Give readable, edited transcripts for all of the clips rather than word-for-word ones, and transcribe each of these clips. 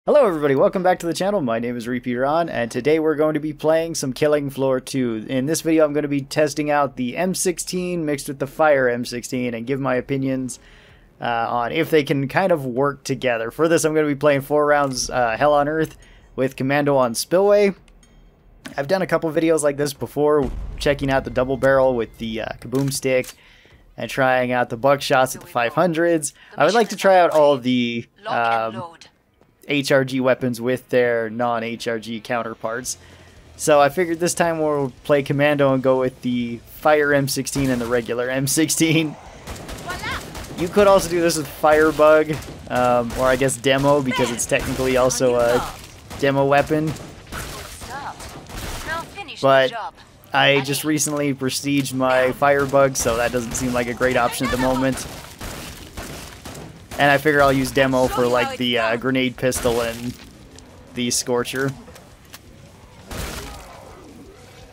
Hello everybody, welcome back to the channel. My name is Repeateron, and today we're going to be playing some Killing Floor 2. In this video I'm going to be testing out the M16 mixed with the Fire M16 and give my opinions on if they can kind of work together. For this I'm going to be playing 4 rounds Hell on Earth with Commando on Spillway. I've done a couple videos like this before, checking out the double barrel with the kaboom stick and trying out the buckshots at the 500s. I would like to try out all of the HRG weapons with their non-HRG counterparts. So I figured this time we'll play Commando and go with the Fire M16 and the regular M16. You could also do this with Firebug, or I guess Demo, because it's technically also a demo weapon. But I just recently prestiged my Firebug, so that doesn't seem like a great option at the moment. And I figure I'll use Demo for like the grenade pistol and the Scorcher.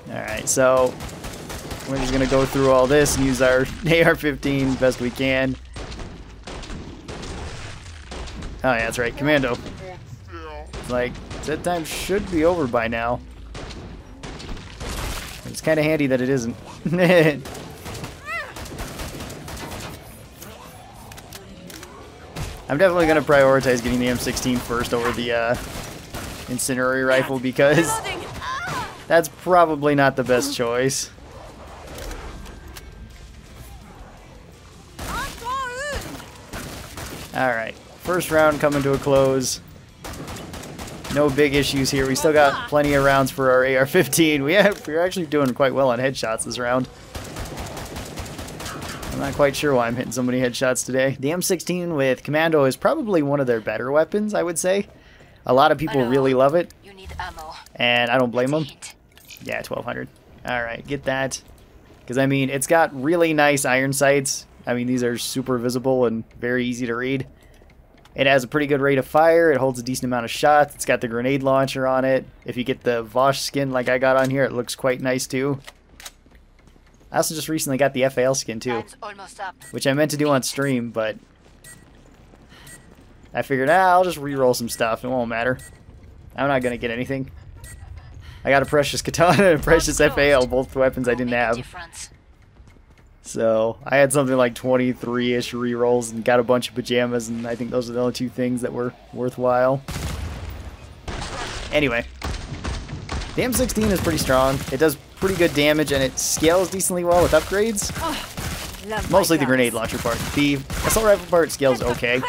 Alright, so we're just going to go through all this and use our AR-15 best we can. Oh yeah, that's right, Commando. Like, set time should be over by now. It's kind of handy that it isn't. I'm definitely going to prioritize getting the M16 first over the Incendiary rifle because that's probably not the best choice. Alright, first round coming to a close. No big issues here. We still got plenty of rounds for our AR-15. We're actually doing quite well on headshots this round. I'm not quite sure why I'm hitting so many headshots today. The M16 with Commando is probably one of their better weapons, I would say. A lot of people really love it, and I don't blame them. Yeah, 1200. Alright, get that. Because, I mean, it's got really nice iron sights. I mean, these are super visible and very easy to read. It has a pretty good rate of fire. It holds a decent amount of shots. It's got the grenade launcher on it. If you get the Vosh skin like I got on here, it looks quite nice too. I also just recently got the FAL skin too, which I meant to do on stream, but I figured, I'll just re-roll some stuff. It won't matter. I'm not going to get anything. I got a precious katana and a precious FAL, both weapons I didn't have. So I had something like 23-ish re-rolls and got a bunch of pajamas, and I think those are the only 2 things that were worthwhile. Anyway, the M16 is pretty strong. It does pretty good damage, and it scales decently well with upgrades. Mostly the grenade launcher part. The assault rifle part scales okay.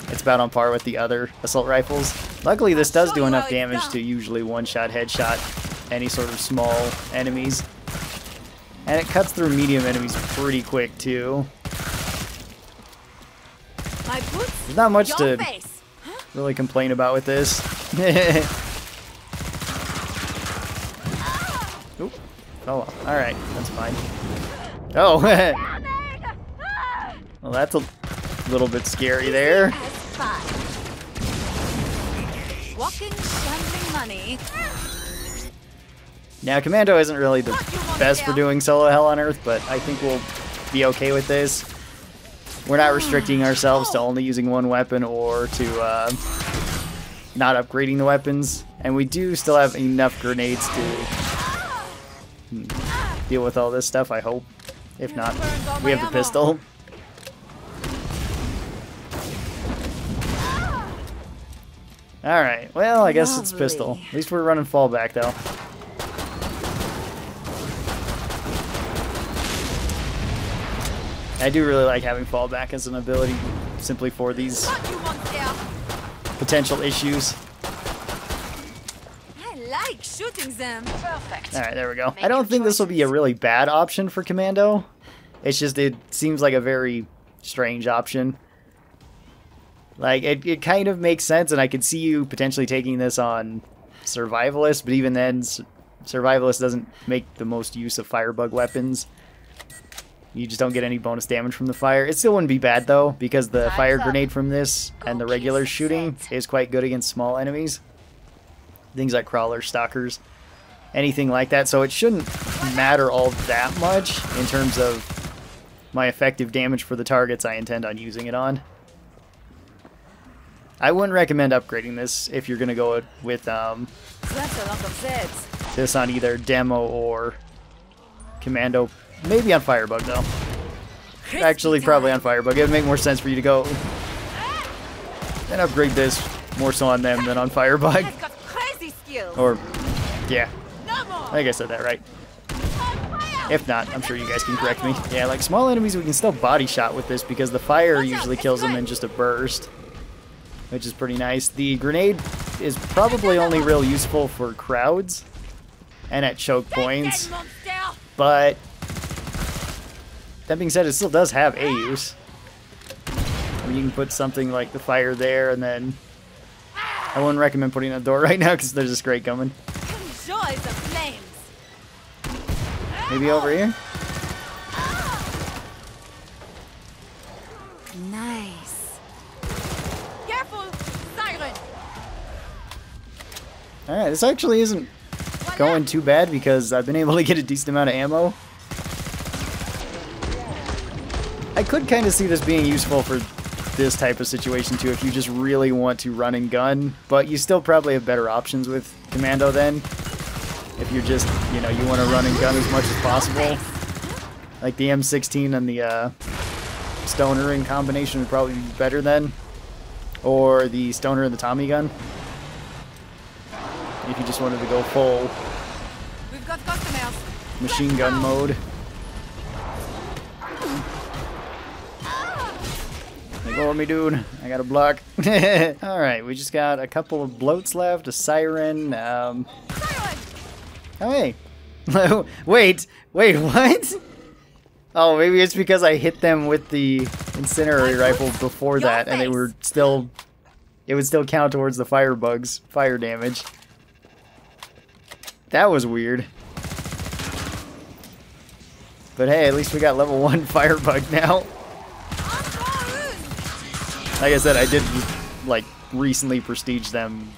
It's about on par with the other assault rifles. Luckily, this does do enough damage to usually one-shot headshot any sort of small enemies. And it cuts through medium enemies pretty quick, too. There's not much to really complain about with this. Oop. Oh, well. Alright, that's fine. Oh, well, that's a little bit scary there. Now, Commando isn't really the best for doing solo Hell on Earth, but I think we'll be okay with this. We're not restricting ourselves to only using one weapon or to not upgrading the weapons. And we do still have enough grenades to deal with all this stuff, I hope. If not, we have the pistol. Alright, well, I guess it's pistol. At least we're running fallback, though. I do really like having fallback as an ability, simply for these potential issues. I like shooting them. Perfect. Alright, there we go. I don't think this will be a really bad option for Commando. It's just, it seems like a very strange option. Like, it kind of makes sense, and I could see you potentially taking this on Survivalist, but even then, Survivalist doesn't make the most use of Firebug weapons. You just don't get any bonus damage from the fire. It still wouldn't be bad, though, because the fire grenade from this and the regular shooting is quite good against small enemies. Things like crawlers, stalkers, anything like that. So it shouldn't matter all that much in terms of my effective damage for the targets I intend on using it on. I wouldn't recommend upgrading this if you're gonna go with That's a lot of Zeds. this on either demo or Commando. Maybe on Firebug though. Actually, probably on Firebug. It would make more sense for you to go and upgrade this more so on them than on Firebug. I've got crazy skills. Or, yeah, No more. I think I said that right. If not, I'm sure you guys can correct me. Yeah, like small enemies we can still body shot with this because the fire usually kills them in just a burst, which is pretty nice. The grenade is probably only real useful for crowds and at choke points, but that being said, it still does have a use. I mean, you can put something like the fire there, and then I wouldn't recommend putting it on the door right now because there's a Scrake coming. Enjoy the flames. Maybe over here? Nice. Careful, siren. Alright, this actually isn't going too bad because I've been able to get a decent amount of ammo. I could kind of see this being useful for this type of situation too if you just really want to run and gun, but you still probably have better options with Commando then. If you're just, you know, you want to run and gun as much as possible. Like the M16 and the Stoner in combination would probably be better then. Or the Stoner and the Tommy gun. If you just wanted to go full We've got customers. machine gun mode. Like, oh, me dude, I got a block. Alright, we just got a couple of bloats left, a siren, Siren. oh hey. wait, what? Oh, maybe it's because I hit them with the incendiary rifle before that and they were still, it would still count towards the Firebug's fire damage. That was weird. But hey, at least we got level 1 Firebug now. Like I said, I did like recently prestige them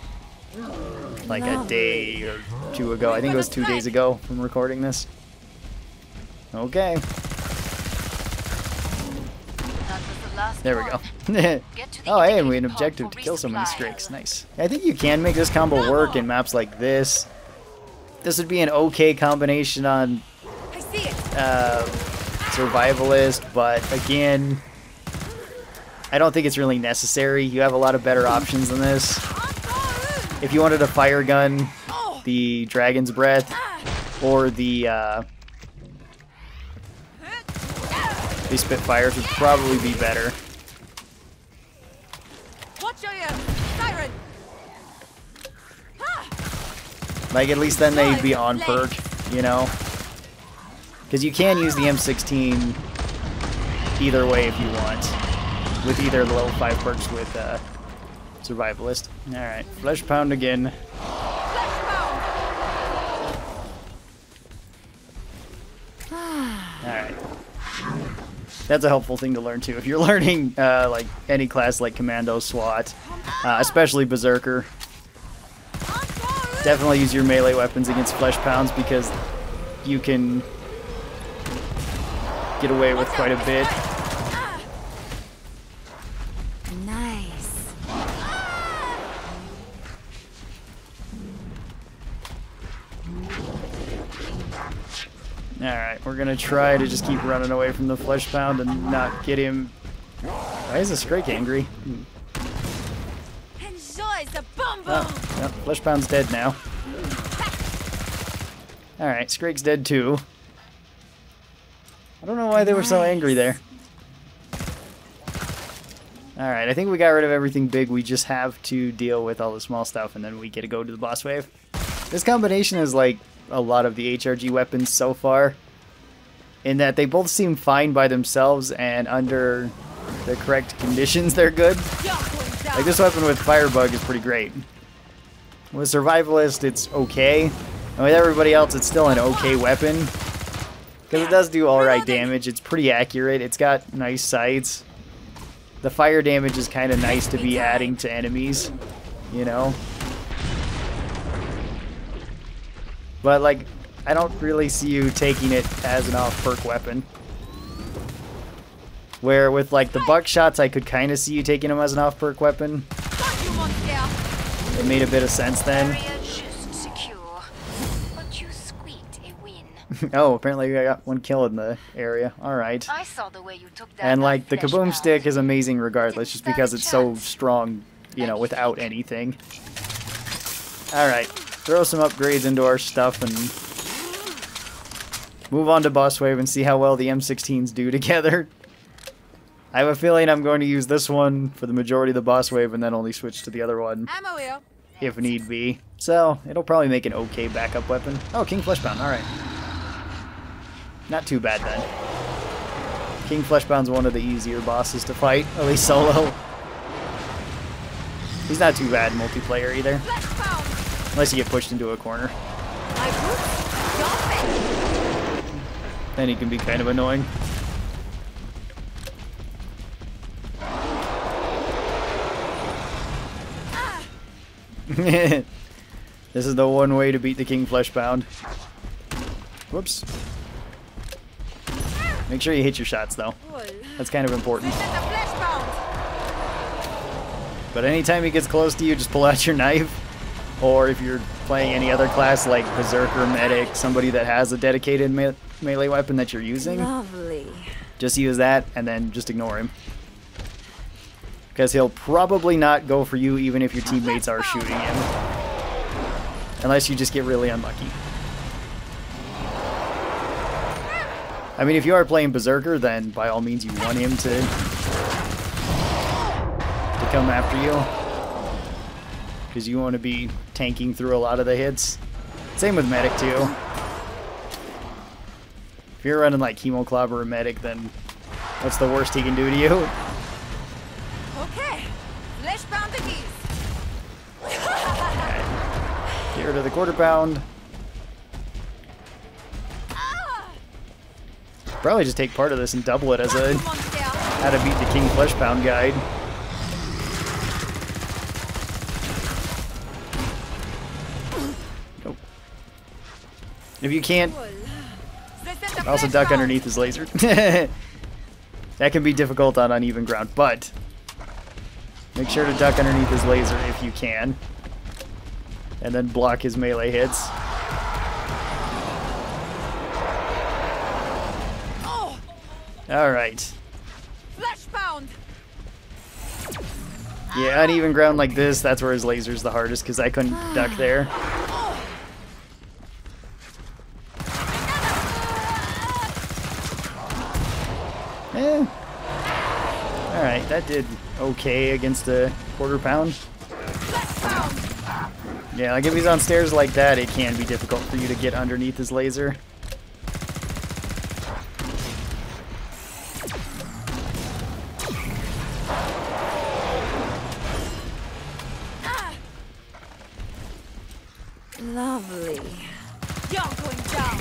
like a day or two ago. I think it was 2 days ago from recording this. Okay. There we go. Oh, hey, and we had an objective to kill so many Strakes. Nice. I think you can make this combo work in maps like this. This would be an okay combination on Survivalist, but again, I don't think it's really necessary. You have a lot of better options than this. If you wanted a fire gun, the Dragon's Breath, or the Spitfires would probably be better. Like, at least then they'd be on perk, you know? Because you can use the M16 either way if you want. With either the level 5 perks with Survivalist. Alright, Flesh Pound again. Alright. That's a helpful thing to learn too. If you're learning like any class like Commando, SWAT, especially Berserker, definitely use your melee weapons against Flesh Pounds because you can get away with quite a bit. Nice. Alright, we're gonna try to just keep running away from the Flesh Pound and not get him. Why is the Scrake angry? Enjoy the boom boom. Oh, yep, Flesh Pound's dead now. Alright, Scrake's dead too. I don't know why they were so angry there. Alright, I think we got rid of everything big. We just have to deal with all the small stuff and then we get to go to the boss wave. This combination is like a lot of the HRG weapons so far, in that they both seem fine by themselves and under the correct conditions they're good. Like this weapon with Firebug is pretty great. With Survivalist it's okay, and with everybody else it's still an okay weapon. Because it does do alright damage, it's pretty accurate, it's got nice sights. The fire damage is kind of nice to be adding to enemies, you know? But, like, I don't really see you taking it as an off-perk weapon. Where with, like, the buckshots, I could kind of see you taking them as an off-perk weapon. it made a bit of sense then. Area just secure. But you squeaked a win. Oh, apparently I got one kill in the area. Alright. I saw the way you took that. And like the flesh kaboom pound. stick is amazing regardless, just because it's so Chance. strong, you know, without anything. Alright, throw some upgrades into our stuff and move on to boss wave and see how well the M16s do together. I have a feeling I'm going to use this one for the majority of the boss wave and then only switch to the other one Ammo here. if need be. So, it'll probably make an okay backup weapon. Oh, King Fleshbound, alright. Not too bad then. King Fleshbound's one of the easier bosses to fight, at least solo. He's not too bad multiplayer either, Flesh pound. unless you get pushed into a corner. My boots. Your face. Then he can be kind of annoying. This is the one way to beat the King Fleshbound. Whoops. Make sure you hit your shots though. That's kind of important. This is a flesh pound. But anytime he gets close to you, just pull out your knife. Or if you're playing any other class like Berserker, Medic, somebody that has a dedicated melee weapon that you're using, Lovely. just use that and then just ignore him. Because he'll probably not go for you even if your teammates are shooting him. Unless you just get really unlucky. I mean, if you are playing Berserker, then by all means you want him to come after you. Because you want to be tanking through a lot of the hits. Same with Medic too. If you're running like Chemo Clobber or Medic, then what's the worst he can do to you? Okay. Flesh pound it is. Get rid of the quarter pound. Probably just take part of this and double it as a how to beat the King Flesh Pound guide. Nope. If you can't, also duck underneath his laser. That can be difficult on uneven ground, but make sure to duck underneath his laser if you can. And then block his melee hits. Alright. Flesh pound. Yeah, uneven ground like this, that's where his laser's the hardest, because I couldn't duck there. Eh. Alright, that did okay against the quarter pound. Yeah, like if he's on stairs like that, it can be difficult for you to get underneath his laser. Lovely. You're going down.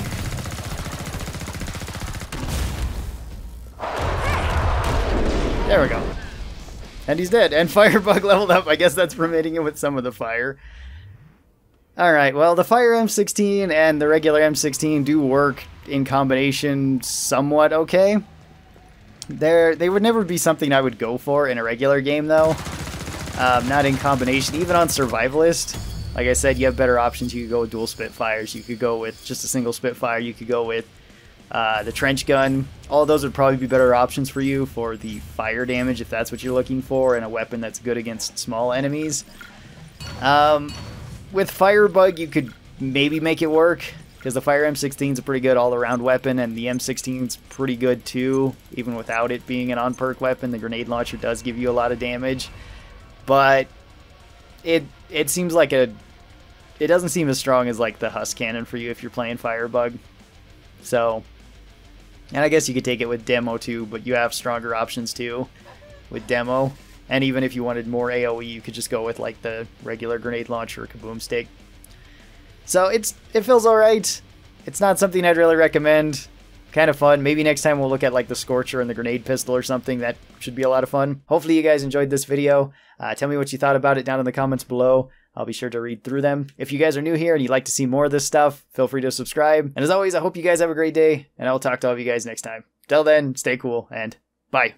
There we go. And he's dead. And Firebug leveled up. I guess that's permitting him with some of the fire. Alright, well, the Fire M16 and the regular M16 do work in combination somewhat okay. They would never be something I would go for in a regular game, though. Not in combination. Even on Survivalist, like I said, you have better options. You could go with dual Spitfires. You could go with just a single Spitfire. You could go with the trench gun. All of those would probably be better options for you for the fire damage if that's what you're looking for, and a weapon that's good against small enemies. With Firebug, you could maybe make it work, because the Fire M16 is a pretty good all-around weapon, and the M16 is pretty good too, even without it being an on-perk weapon. The grenade launcher does give you a lot of damage, but it seems like it doesn't seem as strong as like the Husk Cannon for you if you're playing Firebug. So, and I guess you could take it with Demo too, but you have stronger options too with Demo. And even if you wanted more AoE, you could just go with like the regular grenade launcher or kaboom stick. So it feels alright. It's not something I'd really recommend. Kind of fun. Maybe next time we'll look at like the Scorcher and the grenade pistol or something. That should be a lot of fun. Hopefully you guys enjoyed this video. Tell me what you thought about it down in the comments below. I'll be sure to read through them. If you guys are new here and you'd like to see more of this stuff, feel free to subscribe. And as always, I hope you guys have a great day, and I will talk to all of you guys next time. Till then, stay cool, and bye.